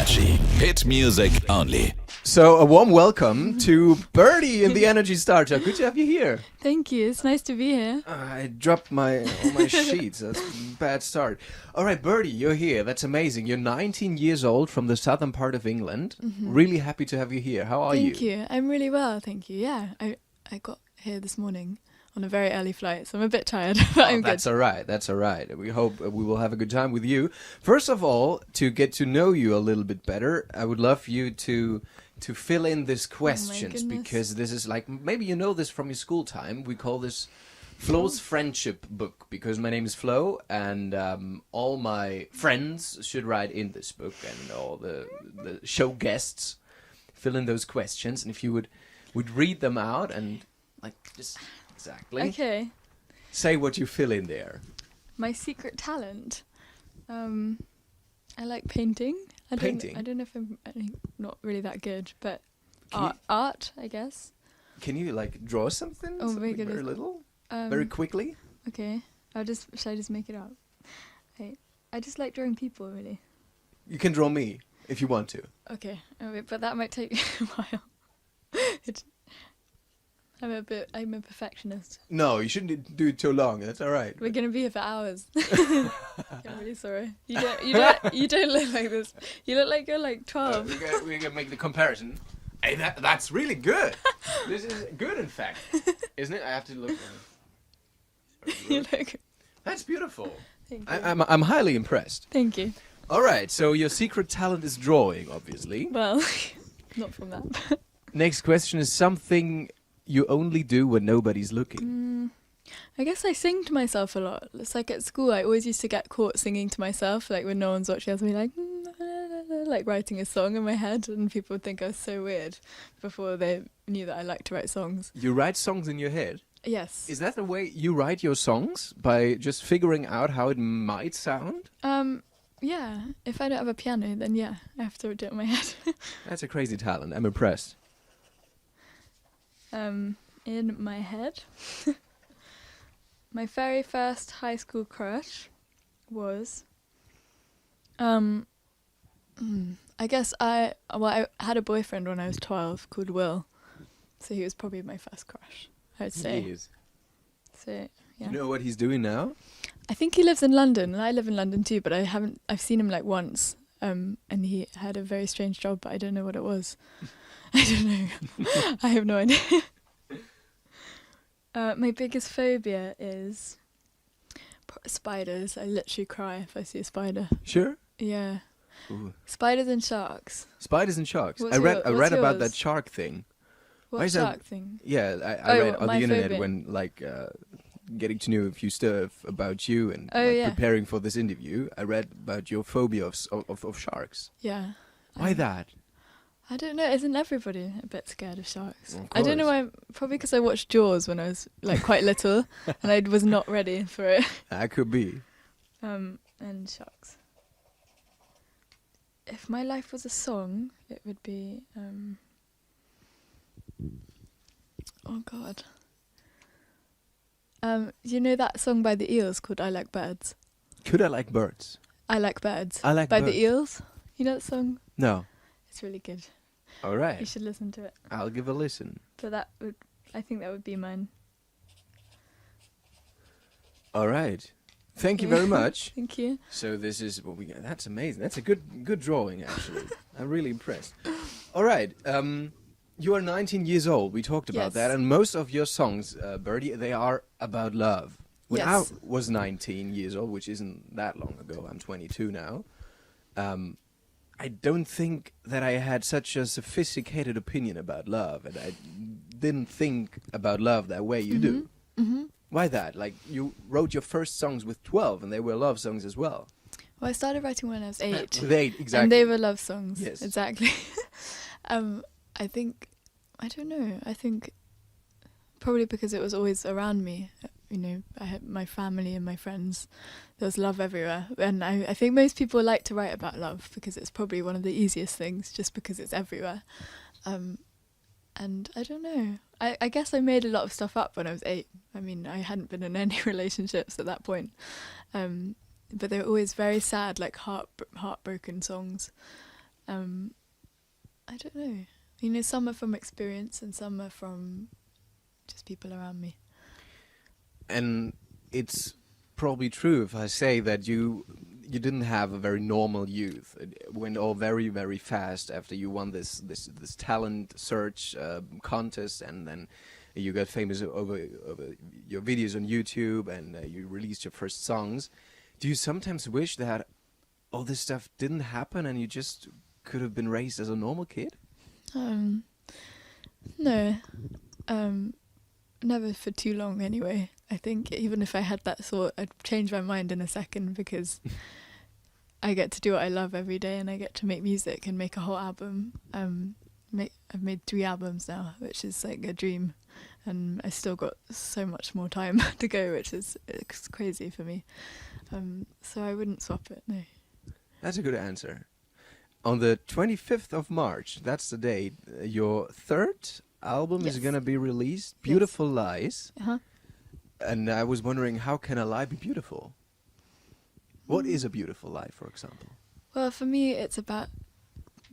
NRJ. Hit music only. So a warm welcome to Birdy in the NRJ Star Chart. Good to have you here. Thank you. It's nice to be here. I dropped all my sheets. That's a bad start. All right, Birdy, you're here. That's amazing. You're 19 years old from the southern part of England. Really happy to have you here. How are you? Thank you. I'm really well, thank you. Yeah, I got here this morning on a very early flight, so I'm a bit tired, but I'm good. That's all right. That's all right. We hope we will have a good time with you. First of all, to get to know you a little bit better, I would love you to fill in these questions, because this is like, maybe you know this from your school time. We call this Flo's friendship book, because my name is Flo, and all my friends should write in this book, and all the show guests fill in those questions. And if you would read them out and like just exactly say what you fill in there. My secret talent. I like painting. I don't know if I'm not really that good, but art, I guess. Can you like draw something? Oh, something very little, very quickly. Okay, should I just make it up? I just like drawing people, really. You can draw me if you want to. Okay, but that might take a while. I'm a perfectionist. No, you shouldn't do it too long. That's all right. We're gonna be here for hours. I'm really sorry. You don't look like this. You look like you're like 12. We're gonna make the comparison. Hey, that's really good. This is good, in fact, isn't it? I have to look. You look. That's beautiful. Thank you. I'm highly impressed. Thank you. All right, so your secret talent is drawing, obviously. Well, not from that. Next question is something you only do when nobody's looking. I guess I sing to myself a lot. It's like at school, I always used to get caught singing to myself, like when no one's watching. I was like writing a song in my head, and people would think I was so weird before they knew that I like to write songs. You write songs in your head? Yes. Is that the way you write your songs? By just figuring out how it might sound? Yeah. If I don't have a piano, then yeah, I have to do it in my head. That's a crazy talent. I'm impressed. In my head, my very first high school crush was, I guess I had a boyfriend when I was 12 called Will, so he was probably my first crush, I would say. He is. So, yeah. You know what he's doing now? I think he lives in London, and I live in London too, but I've seen him like once, and he had a very strange job, but I don't know what it was. I don't know. I have no idea. My biggest phobia is spiders. I literally cry if I see a spider. Sure. Yeah. Ooh. Spiders and sharks. Spiders and sharks. What's I read about yours? that shark thing. What shark thing? Yeah, I read on the internet phobia. when like getting to know a few stuff about you and yeah. preparing for this interview. I read about your phobia of sharks. Yeah. Why that? I don't know. Isn't everybody a bit scared of sharks? Of I don't know why. Probably because I watched Jaws when I was like quite little, and I was not ready for it. That could be. And sharks. If my life was a song, it would be. Oh God. You know that song by the Eels called "I Like Birds"? Could I like birds? I like birds. I like by birds. the Eels. You know that song? No. It's really good. All You right. should listen to it. I'll give a listen. But I think that would be mine. All right. Thank you very much. Thank you. So this is what we got. That's amazing. That's a good drawing, actually. I'm really impressed. All right. You are 19 years old. We talked about Yes. that. And most of your songs, Birdy, they are about love. When Yes. I was 19 years old, which isn't that long ago, I'm 22 now, I don't think that I had such a sophisticated opinion about love. And I didn't think about love that way you do. Mm-hmm. Why that? Like, you wrote your first songs with 12, and they were love songs as well. Well, I started writing when I was 8. With 8, exactly. And they were love songs. Yes. Exactly. I think, I don't know. I think probably because it was always around me. You know, I had my family and my friends. There was love everywhere. And I think most people like to write about love because it's probably one of the easiest things, just because it's everywhere. And I don't know. I guess I made a lot of stuff up when I was 8. I mean, I hadn't been in any relationships at that point. But they were always very sad, like heartbroken songs. I don't know. You know, some are from experience and some are from just people around me. And it's probably true if I say that you didn't have a very normal youth. It went all very, very fast after you won this talent search contest, and then you got famous over your videos on YouTube, and you released your first songs. Do you sometimes wish that all this stuff didn't happen and you just could have been raised as a normal kid? No. Never for too long anyway. I think even if I had that thought, I'd change my mind in a second, because I get to do what I love every day, and I get to make music and make a whole album. I've made 3 albums now, which is like a dream, and I still got so much more time to go, which is it's crazy for me. So I wouldn't swap it, no. That's a good answer. On the 25th of March, that's the date, your third album is going to be released, Beautiful Lies. Uh-huh. And I was wondering, how can a lie be beautiful? What is a beautiful lie, for example? Well, for me, it's about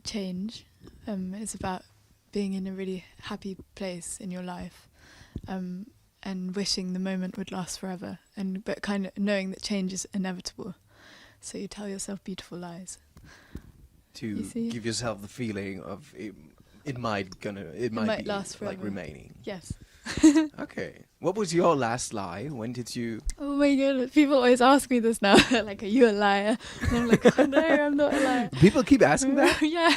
change. It's about being in a really happy place in your life, and wishing the moment would last forever, but kind of knowing that change is inevitable. So you tell yourself beautiful lies. To give yourself the feeling of it might be last forever. Like remaining. Yes. Okay. What was your last lie? When did you... Oh my god, people always ask me this now. Like, are you a liar? And I'm like, oh, no, I'm not a liar. People keep asking that? Yeah.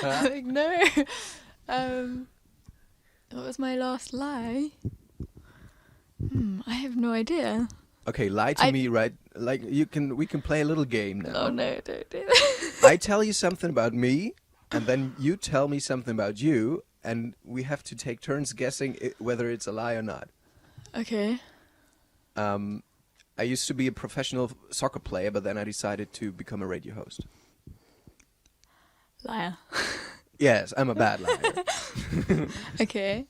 I'm like, no. What was my last lie? I have no idea. Okay, lie to me, right? Like, we can play a little game now. Oh no, don't do that. I tell you something about me, and then you tell me something about you, and we have to take turns guessing whether it's a lie or not. Okay. I used to be a professional soccer player, but then I decided to become a radio host. Liar. Yes, I'm a bad liar. Okay.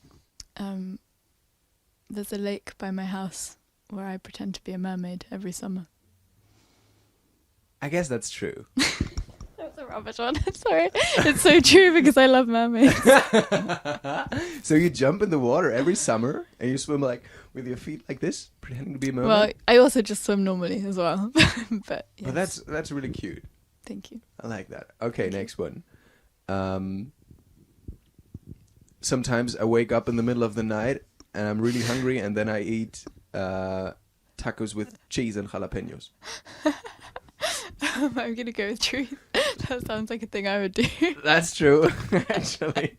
There's a lake by my house where I pretend to be a mermaid every summer. I guess that's true. That's a rubbish one. Sorry. It's so true because I love mermaids. So you jump in the water every summer and you swim like with your feet like this, pretending to be a mermaid? Well, I also just swim normally as well. But yes. But that's really cute. Thank you. I like that. Okay, next one. Sometimes I wake up in the middle of the night and I'm really hungry, and then I eat tacos with cheese and jalapenos. I'm going to go with truth. That sounds like a thing I would do. That's true, actually.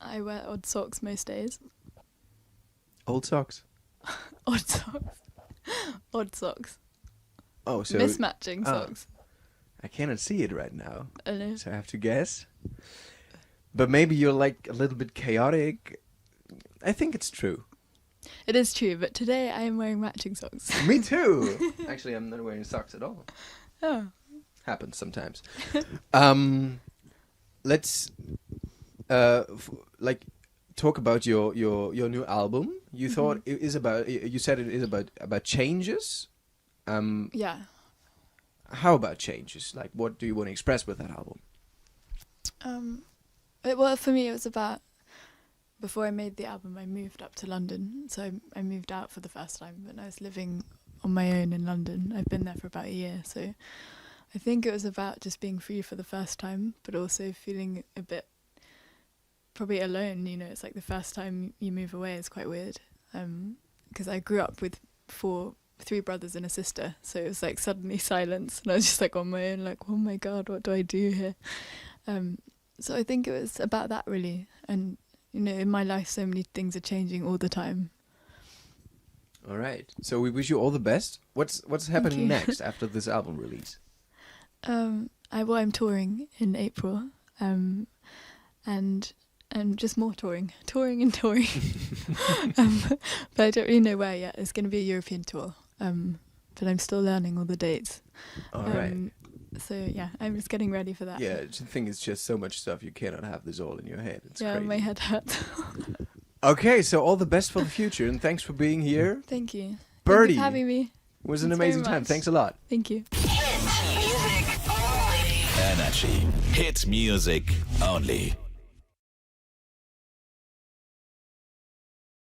I wear odd socks most days. Old socks? Odd socks. Odd socks. Oh, so... Mismatching socks. I cannot see it right now. I know. So I have to guess. But maybe you're like a little bit chaotic. I think it's true. It is true, but today I am wearing matching socks. Me too. Actually, I'm not wearing socks at all. Oh. Happens sometimes. Let's talk about your new album. You thought it is about. You said it is about changes. Yeah. How about changes? Like, what do you want to express with that album? Well, for me, it was about, before I made the album, I moved up to London. So I moved out for the first time, but I was living on my own in London. I've been there for about a year. So I think it was about just being free for the first time, but also feeling a bit probably alone. You know, it's like the first time you move away is quite weird. Because I grew up with 3 brothers and a sister. So it was like suddenly silence. And I was just like on my own, like, oh my God, what do I do here? So I think it was about that really. And, you know, in my life, so many things are changing all the time. All right. So we wish you all the best. What's happening next after this album release? I'm touring in April. And just more touring. Touring. But I don't really know where yet. It's going to be a European tour. But I'm still learning all the dates. All right. So yeah, I'm just getting ready for that. Yeah, I think it's just so much stuff. You cannot have this all in your head. It's crazy. My head hurts. Okay, so all the best for the future, and thanks for being here. Thank you. Birdy, Thank you for having me. It was an amazing time. Thanks a lot. Thank you. Hit music. Energy. Hit music only.